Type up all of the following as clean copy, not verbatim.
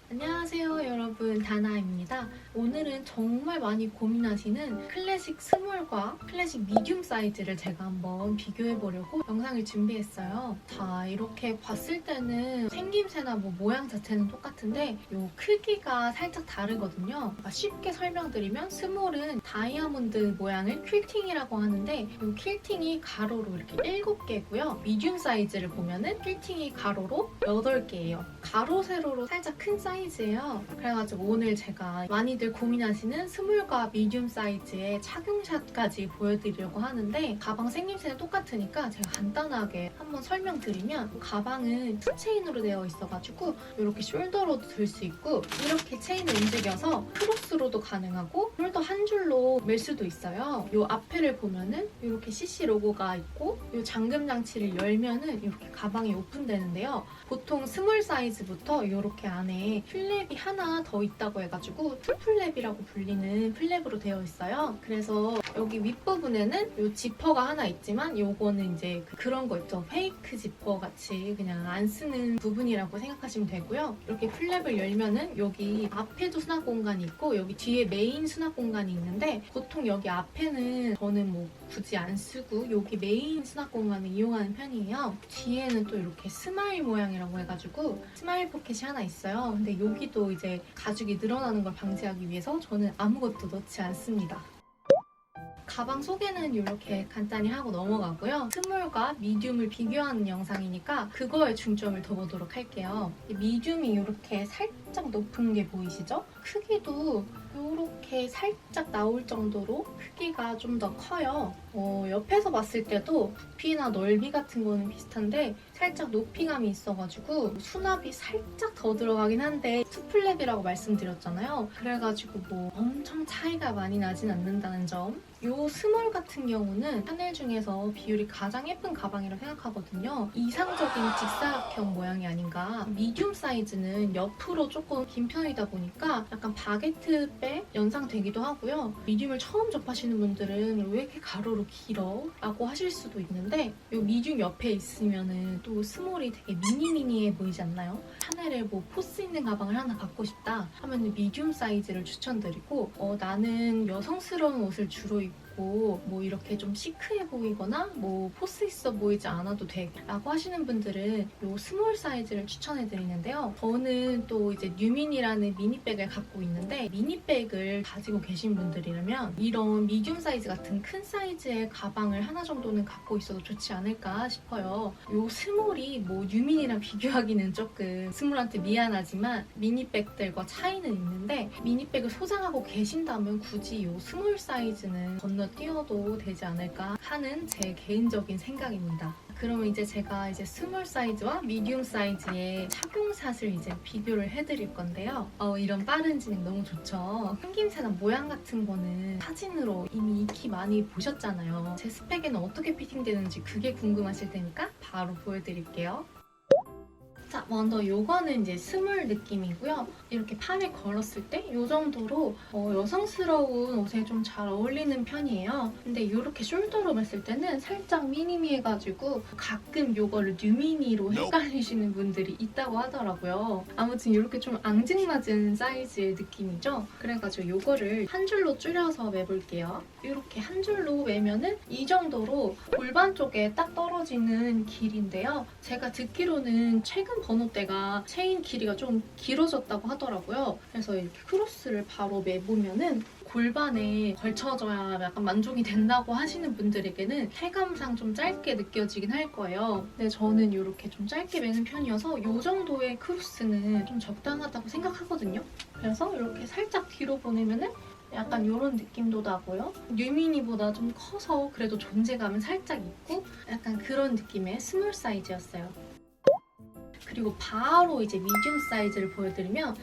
안녕하세요 여러분, 다나입니다. 오늘은 정말 많이 고민하시는 클래식 스몰과 클래식 미디움 사이즈를 제가 한번 비교해보려고 영상을 준비했어요. 자, 이렇게 봤을 때는 생김새나 모양 자체는 똑같은데 이 크기가 살짝 다르거든요. 쉽게 설명드리면 스몰은 다이아몬드 모양을 퀼팅이라고 하는데 이 퀼팅이 가로로 이렇게 7개고요. 미디움 사이즈를 보면은 퀼팅이 가로로 8개예요. 가로 세로로 살짝 큰 사이즈예요. 그래가지고 오늘 제가 많이들 고민하시는 스몰과 미디움 사이즈의 착용샷까지 보여드리려고 하는데, 가방 생김새는 똑같으니까 제가 간단하게 한번 설명드리면, 가방은 투체인으로 되어 있어가지고 이렇게 숄더로도 들 수 있고, 이렇게 체인을 움직여서 크로스로도 가능하고 숄더 한 줄로 멜 수도 있어요. 이 앞에를 보면은 이렇게 CC 로고가 있고, 이 잠금 장치를 열면은 이렇게 가방이 오픈되는데요. 보통 스몰 사이즈부터 이렇게 안에 플랩이 하나 더 있다고 해가지고 투플랩이라고 불리는 플랩으로 되어 있어요. 그래서 여기 윗부분에는 이 지퍼가 하나 있지만 요거는 이제 그런 거 있죠. 페이크 지퍼 같이 그냥 안 쓰는 부분이라고 생각하시면 되고요. 이렇게 플랩을 열면은 여기 앞에도 수납 공간이 있고 여기 뒤에 메인 수납 공간이 있는데, 보통 여기 앞에는 저는 굳이 안 쓰고 여기 메인 수납 공간을 이용하는 편이에요. 뒤에는 또 이렇게 스마일 모양이라고 해가지고 스마일 포켓이 하나 있어요. 근데 여기도 이제 가죽이 늘어나는 걸 방지하기 위해서 저는 아무것도 넣지 않습니다. 가방 소개는 이렇게 간단히 하고 넘어가고요. 스몰과 미디움을 비교하는 영상이니까 그거에 중점을 둬보도록 할게요. 미디움이 이렇게 살짝 높은 게 보이시죠? 크기도 이렇게 살짝 나올 정도로 크기가 좀 더 커요. 옆에서 봤을 때도 부피나 넓이 같은 거는 비슷한데 살짝 높이감이 있어가지고 수납이 살짝 더 들어가긴 한데 투플랩이라고 말씀드렸잖아요. 그래가지고 엄청 차이가 많이 나진 않는다는 점. 이 스몰 같은 경우는 샤넬 중에서 비율이 가장 예쁜 가방이라고 생각하거든요. 이상적인 직사각형 모양이 아닌가. 미디움 사이즈는 옆으로 조금 긴 편이다 보니까 약간 바게트백 연상되기도 하고요. 미디움을 처음 접하시는 분들은 왜 이렇게 가로로 길어? 라고 하실 수도 있는데, 이 미디움 옆에 있으면은 또 스몰이 되게 미니미니해 보이지 않나요? 샤넬에 포스 있는 가방을 하나 갖고 싶다 하면 미디움 사이즈를 추천드리고, 나는 여성스러운 옷을 주로 입고 이렇게 좀 시크해 보이거나 포스 있어 보이지 않아도 돼 라고 하시는 분들은 이 스몰 사이즈를 추천해 드리는데요. 저는 또 이제 뉴민이라는 미니백을 갖고 있는데, 미니백을 가지고 계신 분들이라면 이런 미디움 사이즈 같은 큰 사이즈의 가방을 하나 정도는 갖고 있어도 좋지 않을까 싶어요. 이 스몰이 뉴민이랑 비교하기는 조금 스몰한테 미안하지만 미니백들과 차이는 있는데, 미니백을 소장하고 계신다면 굳이 이 스몰 사이즈는 건너뛰어도 되지 않을까 하는 제 개인적인 생각입니다. 그러면 이제 제가 스몰 사이즈와 미디움 사이즈의 착용샷을 이제 비교를 해드릴 건데요. 이런 빠른 진행 너무 좋죠. 생김새나 모양 같은 거는 사진으로 이미 익히 많이 보셨잖아요. 제 스펙에는 어떻게 피팅되는지 그게 궁금하실 테니까 바로 보여드릴게요. 자, 먼저 이거는 이제 스몰 느낌이고요. 이렇게 팔에 걸었을 때 이 정도로 여성스러운 옷에 좀 잘 어울리는 편이에요. 근데 이렇게 숄더로 맸을 때는 살짝 미니미해가지고 가끔 이거를 뉴미니로 헷갈리시는 분들이 있다고 하더라고요. 아무튼 이렇게 좀 앙증맞은 사이즈의 느낌이죠. 그래가지고 이거를 한 줄로 줄여서 매볼게요. 이렇게 한 줄로 매면은 이 정도로 골반 쪽에 딱 떨어지는 길인데요. 제가 듣기로는 최근 번호대가 체인 길이가 좀 길어졌다고 하더라고요. 그래서 이렇게 크로스를 바로 매보면은 골반에 걸쳐져야 약간 만족이 된다고 하시는 분들에게는 체감상 좀 짧게 느껴지긴 할 거예요. 근데 저는 이렇게 좀 짧게 매는 편이어서 이 정도의 크로스는 좀 적당하다고 생각하거든요. 그래서 이렇게 살짝 뒤로 보내면은 약간 이런 느낌도 나고요. 뉴미니보다 좀 커서 그래도 존재감은 살짝 있고 약간 그런 느낌의 스몰 사이즈였어요. 그리고 바로 이제 미디움 사이즈를 보여드리면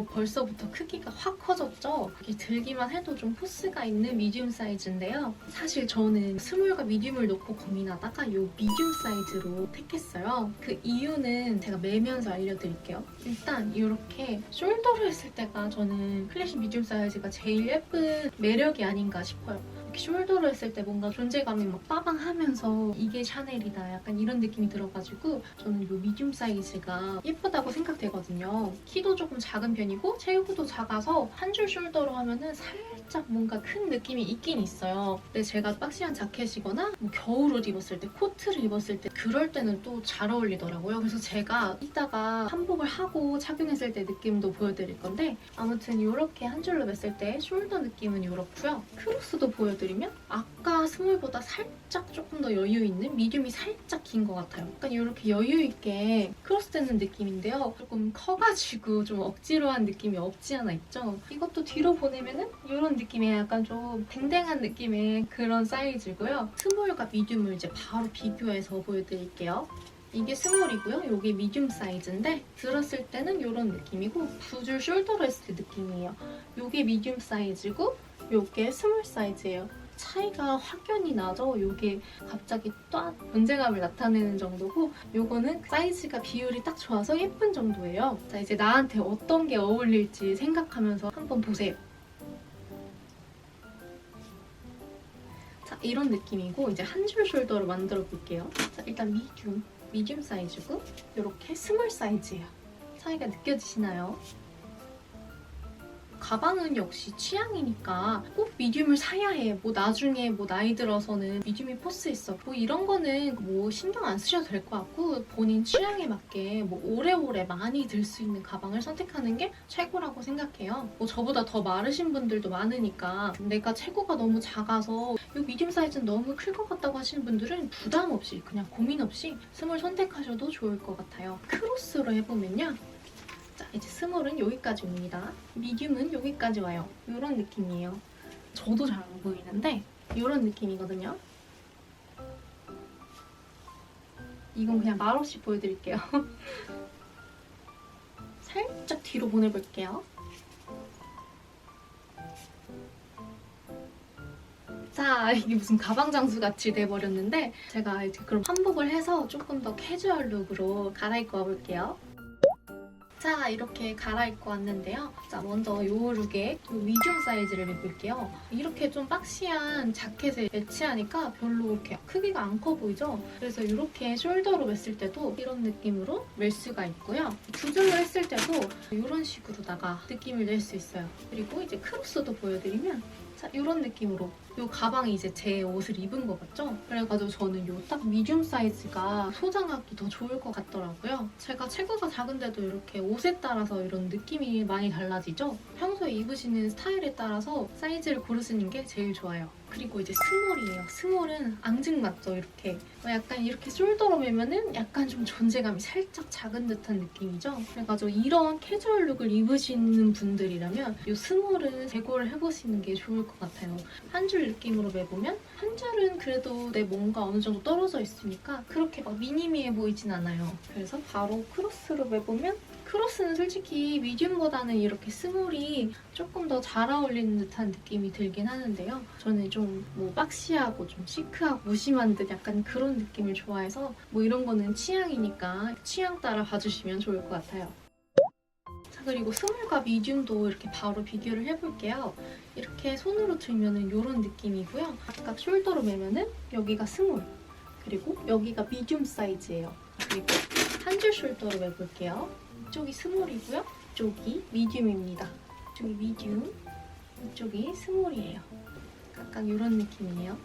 벌써부터 크기가 확 커졌죠? 이렇게 들기만 해도 좀 포스가 있는 미디움 사이즈인데요. 사실 저는 스몰과 미디움을 놓고 고민하다가 이 미디움 사이즈로 택했어요. 그 이유는 제가 매면서 알려드릴게요. 일단 이렇게 숄더를 했을 때가 저는 클래식 미디움 사이즈가 제일 예쁜 매력이 아닌가 싶어요. 이렇게 숄더를 했을 때 뭔가 존재감이 막 빠방하면서 이게 샤넬이다 약간 이런 느낌이 들어가지고 저는 이 미디움 사이즈가 예쁘다고 생각되거든요. 키도 조금 작은 편이고 체구도 작아서 한 줄 숄더로 하면은 살짝 뭔가 큰 느낌이 있긴 있어요. 근데 제가 박시한 자켓이거나 뭐 겨울을 입었을 때, 코트를 입었을 때 그럴 때는 또 잘 어울리더라고요. 그래서 제가 이따가 한복을 하고 착용했을 때 느낌도 보여드릴 건데 아무튼 이렇게 한 줄로 맸을 때 숄더 느낌은 이렇고요. 크로스도 보여드리면 아까 스몰보다 살짝 조금 더 여유 있는 미디움이 살짝 긴 것 같아요. 약간 이렇게 여유 있게 크로스되는 느낌인데요. 조금 커가지고 좀 억지로 한 느낌이 없지 않아 있죠? 이것도 뒤로 보내면은 이런 느낌의 약간 좀 댕댕한 느낌의 그런 사이즈고요. 스몰과 미디움을 이제 바로 비교해서 보여드릴게요. 이게 스몰이고요. 이게 미디움 사이즈인데 들었을 때는 이런 느낌이고 두 줄 숄더로 했을 때 느낌이에요. 이게 미디움 사이즈고 이게 스몰 사이즈예요. 차이가 확연히 나죠? 이게 갑자기 딱 존재감을 나타내는 정도고 이거는 사이즈가 비율이 딱 좋아서 예쁜 정도예요. 자, 이제 나한테 어떤 게 어울릴지 생각하면서 한번 보세요. 자, 이런 느낌이고 이제 한 줄 숄더로 만들어 볼게요. 자, 일단 미디움 사이즈고 이렇게 스몰 사이즈예요. 차이가 느껴지시나요? 가방은 역시 취향이니까 꼭 미디움을 사야 해. 뭐 나중에 뭐 나이 들어서는 미디움이 포스 있어. 뭐 이런 거는 뭐 신경 안 쓰셔도 될 것 같고 본인 취향에 맞게 뭐 오래오래 많이 들 수 있는 가방을 선택하는 게 최고라고 생각해요. 뭐 저보다 더 마르신 분들도 많으니까 내가 체구가 너무 작아서 이 미디움 사이즈는 너무 클 것 같다고 하시는 분들은 부담 없이 그냥 고민 없이 스몰 선택하셔도 좋을 것 같아요. 크로스로 해보면요. 자, 이제 스몰은 여기까지 옵니다. 미디움은 여기까지 와요. 이런 느낌이에요. 저도 잘 안 보이는데 이런 느낌이거든요. 이건 그냥 말없이 보여드릴게요. 살짝 뒤로 보내볼게요. 자, 이게 무슨 가방 장수 같이 돼버렸는데 제가 이제 그럼 한복을 해서 조금 더 캐주얼 룩으로 갈아입고 와볼게요. 자, 이렇게 갈아입고 왔는데요. 자, 먼저 이 룩에 미디움 사이즈를 입을게요. 이렇게 좀 박시한 자켓에 매치하니까 별로 이렇게 크기가 안 커 보이죠? 그래서 이렇게 숄더로 맸을 때도 이런 느낌으로 멜 수가 있고요. 두 줄로 했을 때도 이런 식으로다가 느낌을 낼 수 있어요. 그리고 이제 크로스도 보여드리면 자, 이런 느낌으로 이 가방이 이제 제 옷을 입은 거 같죠? 그래가지고 저는 이 딱 미디움 사이즈가 소장하기 더 좋을 것 같더라고요. 제가 체구가 작은데도 이렇게 옷에 따라서 이런 느낌이 많이 달라지죠? 평소에 입으시는 스타일에 따라서 사이즈를 고르시는 게 제일 좋아요. 그리고 이제 스몰이에요. 스몰은 앙증맞죠? 이렇게 약간 이렇게 숄더로 매면은 약간 좀 존재감이 살짝 작은 듯한 느낌이죠? 그래가지고 이런 캐주얼 룩을 입으시는 분들이라면 이 스몰은 재고를 해보시는 게 좋을 것 같아요. 한 줄 느낌으로 매보면 한 줄은 그래도 내 뭔가 어느 정도 떨어져 있으니까 그렇게 막 미니미해 보이진 않아요. 그래서 바로 크로스로 매보면 크로스는 솔직히 미디움보다는 이렇게 스몰이 조금 더 잘 어울리는 듯한 느낌이 들긴 하는데요. 저는 좀 뭐 박시하고 좀 시크하고 무심한 듯 약간 그런 느낌을 좋아해서 뭐 이런 거는 취향이니까 취향 따라 봐주시면 좋을 것 같아요. 자, 그리고 스몰과 미디움도 이렇게 바로 비교를 해볼게요. 이렇게 손으로 들면은 이런 느낌이고요. 아까 숄더로 매면은 여기가 스몰, 그리고 여기가 미디움 사이즈예요. 그리고 한 줄 숄더로 매볼게요. 이쪽이 스몰이고요. 이쪽이 미디움입니다. 이쪽이 미디움, 이쪽이 스몰이에요. 약간 이런 느낌이에요.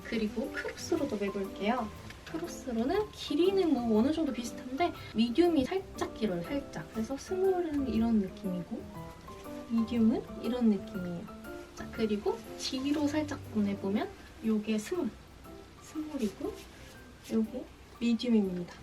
그리고 크로스로도 매볼게요. 크로스로는 길이는 뭐 어느 정도 비슷한데 미디움이 살짝 길어요, 살짝. 그래서 스몰은 이런 느낌이고 미디움은 이런 느낌이에요. 자, 그리고 뒤로 살짝 보내보면 이게 스몰이고 이게 미디움입니다.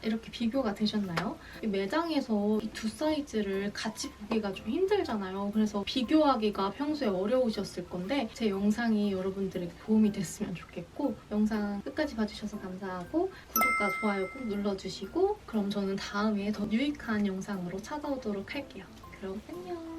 이렇게 비교가 되셨나요? 매장에서 이 두 사이즈를 같이 보기가 좀 힘들잖아요. 그래서 비교하기가 평소에 어려우셨을 건데 제 영상이 여러분들에게 도움이 됐으면 좋겠고 영상 끝까지 봐주셔서 감사하고 구독과 좋아요 꼭 눌러주시고 그럼 저는 다음에 더 유익한 영상으로 찾아오도록 할게요. 그럼 안녕!